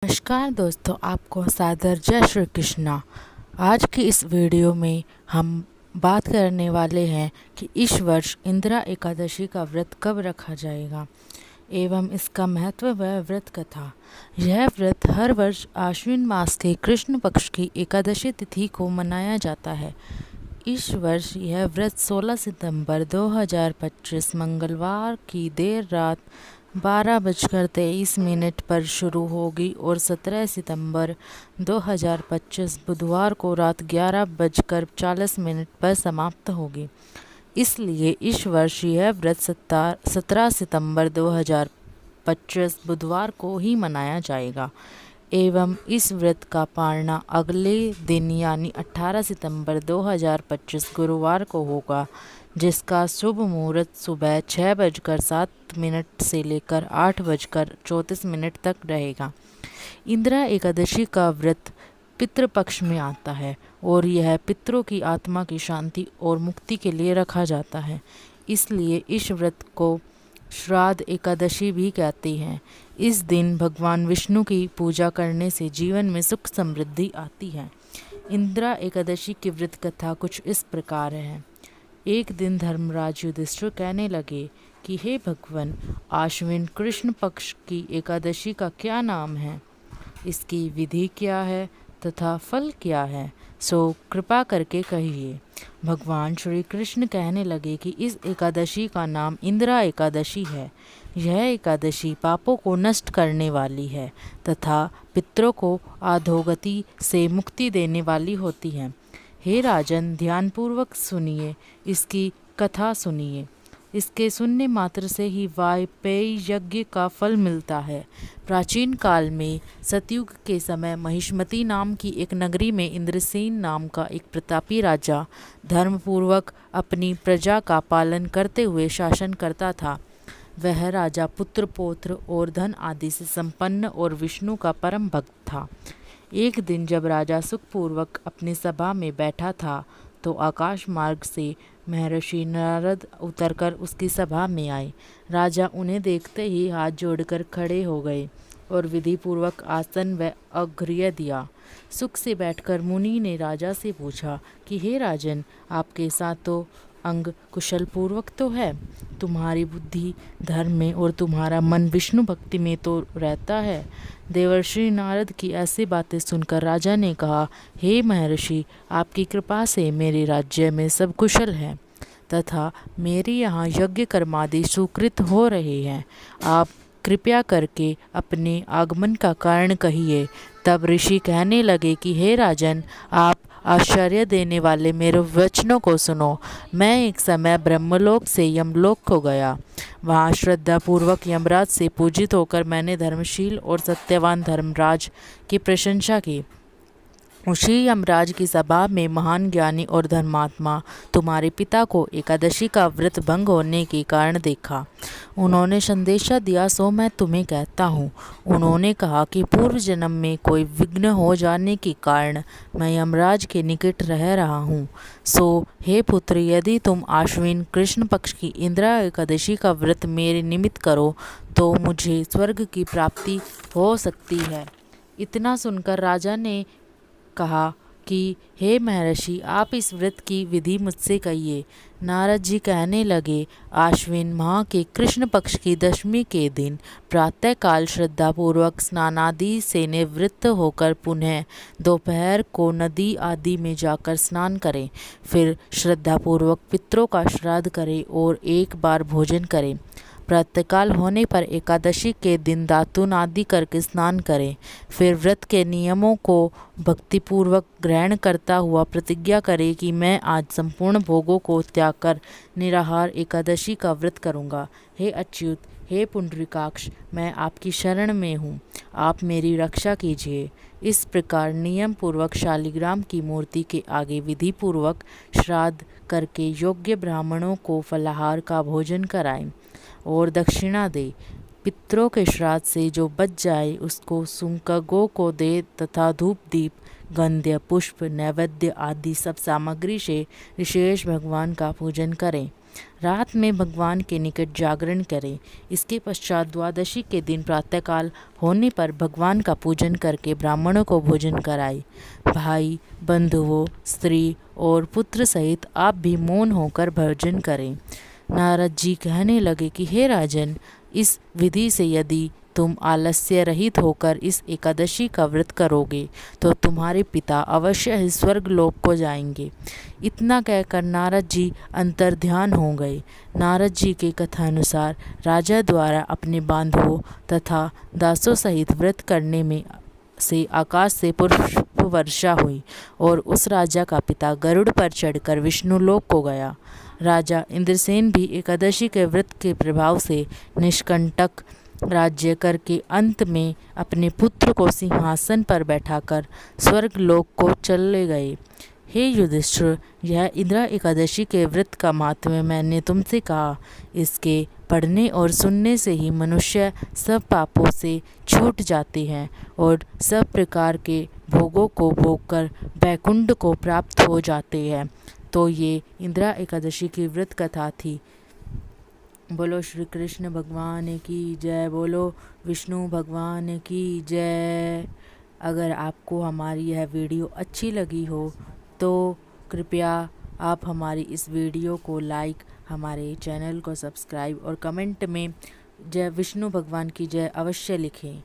नमस्कार दोस्तों, आपको सादर जय श्री कृष्णा। आज की इस वीडियो में हम बात करने वाले हैं कि इस वर्ष इंदिरा एकादशी का व्रत कब रखा जाएगा एवं इसका महत्व व व्रत कथा। यह व्रत हर वर्ष आश्विन मास के कृष्ण पक्ष की एकादशी तिथि को मनाया जाता है। इस वर्ष यह व्रत 16 सितंबर 2025 मंगलवार की देर रात 12:23 पर शुरू होगी और 17 सितंबर 2025 बुधवार को रात 11:40 पर समाप्त होगी। इसलिए इस वर्ष यह व्रत 17 सितंबर 2025 बुधवार को ही मनाया जाएगा एवं इस व्रत का पारना अगले दिन यानी 18 सितंबर 2025 गुरुवार को होगा, जिसका शुभ मुहूर्त सुबह 6:07 से लेकर 8:34 तक रहेगा। इंदिरा एकादशी का व्रत पितृपक्ष में आता है और यह पितरों की आत्मा की शांति और मुक्ति के लिए रखा जाता है। इसलिए इस व्रत को श्राद्ध एकादशी भी कहते हैं। इस दिन भगवान विष्णु की पूजा करने से जीवन में सुख समृद्धि आती है। इंदिरा एकादशी की व्रत कथा कुछ इस प्रकार है। एक दिन धर्मराज युधिष्ठिर कहने लगे कि हे भगवान, आश्विन कृष्ण पक्ष की एकादशी का क्या नाम है, इसकी विधि क्या है तथा फल क्या है, सो कृपा करके कहिए। भगवान श्री कृष्ण कहने लगे कि इस एकादशी का नाम इंदिरा एकादशी है। यह एकादशी पापों को नष्ट करने वाली है तथा पितरों को अधोगति से मुक्ति देने वाली होती है। हे राजन, ध्यानपूर्वक सुनिए, इसकी कथा सुनिए। इसके सुनने मात्र से ही वाजपेयी यज्ञ का फल मिलता है। प्राचीन काल में सतयुग के समय महिष्मती नाम की एक नगरी में इंद्रसेन नाम का एक प्रतापी राजा धर्मपूर्वक अपनी प्रजा का पालन करते हुए शासन करता था। वह राजा पुत्र पौत्र और धन आदि से संपन्न और विष्णु का परम भक्त था। एक दिन जब राजा सुखपूर्वक अपनी सभा में बैठा था तो आकाश मार्ग से महर्षि नारद उतरकर उसकी सभा में आए। राजा उन्हें देखते ही हाथ जोड़कर खड़े हो गए और विधि पूर्वक आसन व अर्घ्य दिया। सुख से बैठकर मुनि ने राजा से पूछा कि हे राजन, आपके साथ तो अंग कुशल पूर्वक तो है, तुम्हारी बुद्धि धर्म में और तुम्हारा मन विष्णु भक्ति में तो रहता है। देवर्षि नारद की ऐसी बातें सुनकर राजा ने कहा, हे महर्षि, आपकी कृपा से मेरे राज्य में सब कुशल है तथा मेरे यहाँ यज्ञ कर्मादि सुकृत हो रहे हैं। आप कृपया करके अपने आगमन का कारण कहिए। तब ऋषि कहने लगे कि हे राजन, आप आश्चर्य देने वाले मेरे वचनों को सुनो। मैं एक समय ब्रह्मलोक से यमलोक को गया। वहाँ श्रद्धापूर्वक यमराज से पूजित होकर मैंने धर्मशील और सत्यवान धर्मराज की प्रशंसा की। उसी यमराज की सभा में महान ज्ञानी और धर्मात्मा तुम्हारे पिता को एकादशी का व्रत भंग होने के कारण देखा। उन्होंने संदेशा दिया, सो मैं तुम्हें कहता हूँ। उन्होंने कहा कि पूर्व जन्म में कोई विघ्न हो जाने के कारण मैं यमराज के निकट रह रहा हूँ। सो हे पुत्र, यदि तुम आश्विन कृष्ण पक्ष की इंदिरा एकादशी का व्रत मेरे निमित्त करो तो मुझे स्वर्ग की प्राप्ति हो सकती है। इतना सुनकर राजा ने कहा कि हे महर्षि, आप इस व्रत की विधि मुझसे कहिए। नारद जी कहने लगे, आश्विन माह के कृष्ण पक्ष की दशमी के दिन प्रातःकाल श्रद्धापूर्वक स्नानादि से निवृत्त होकर पुनः दोपहर को नदी आदि में जाकर स्नान करें। फिर श्रद्धापूर्वक पितरों का श्राद्ध करें और एक बार भोजन करें। प्रातःकाल होने पर एकादशी के दिन दातून आदि करके स्नान करें। फिर व्रत के नियमों को भक्तिपूर्वक ग्रहण करता हुआ प्रतिज्ञा करें कि मैं आज संपूर्ण भोगों को त्याग कर निराहार एकादशी का व्रत करूँगा। हे अच्युत, हे पुंडरीकाक्ष, मैं आपकी शरण में हूँ, आप मेरी रक्षा कीजिए। इस प्रकार नियम पूर्वक शालिग्राम की मूर्ति के आगे विधि पूर्वक श्राद्ध करके योग्य ब्राह्मणों को फलाहार का भोजन कराएं और दक्षिणा दे। पितरों के श्राद्ध से जो बच जाए उसको सुंकगों को दे तथा धूप दीप गंध्य पुष्प नैवेद्य आदि सब सामग्री से विशेष भगवान का पूजन करें। रात में भगवान के निकट जागरण करें। इसके पश्चात द्वादशी के दिन प्रातःकाल होने पर भगवान का पूजन करके ब्राह्मणों को भोजन कराएं। भाई, बंधुओं, स्त्री और पुत्र सहित आप भी मौन होकर भोजन करें। नारद जी कहने लगे कि हे राजन, इस विधि से यदि तुम आलस्य रहित होकर इस एकादशी का व्रत करोगे तो तुम्हारे पिता अवश्य ही स्वर्ग लोक को जाएंगे। इतना कहकर नारद जी अंतर्ध्यान हो गए। नारद जी के कथानुसार राजा द्वारा अपने बांधवों तथा दासों सहित व्रत करने में से आकाश से पुष्प वर्षा हुई और उस राजा का पिता गरुड़ पर चढ़कर विष्णु लोक को गया। राजा इंद्रसेन भी एकादशी के व्रत के प्रभाव से निष्कंटक राज्य करके अंत में अपने पुत्र को सिंहासन पर बैठाकर स्वर्ग लोक को चले गए। हे युधिष्ठिर, यह इंदिरा एकादशी के व्रत का महात्म्य मैंने तुमसे कहा। इसके पढ़ने और सुनने से ही मनुष्य सब पापों से छूट जाते हैं और सब प्रकार के भोगों को भोगकर वैकुंठ को प्राप्त हो जाते हैं। तो ये इंदिरा एकादशी की व्रत कथा थी। बोलो श्री कृष्ण भगवान की जय, बोलो विष्णु भगवान की जय। अगर आपको हमारी यह वीडियो अच्छी लगी हो तो कृपया आप हमारी इस वीडियो को लाइक, हमारे चैनल को सब्सक्राइब और कमेंट में जय विष्णु भगवान की जय अवश्य लिखें।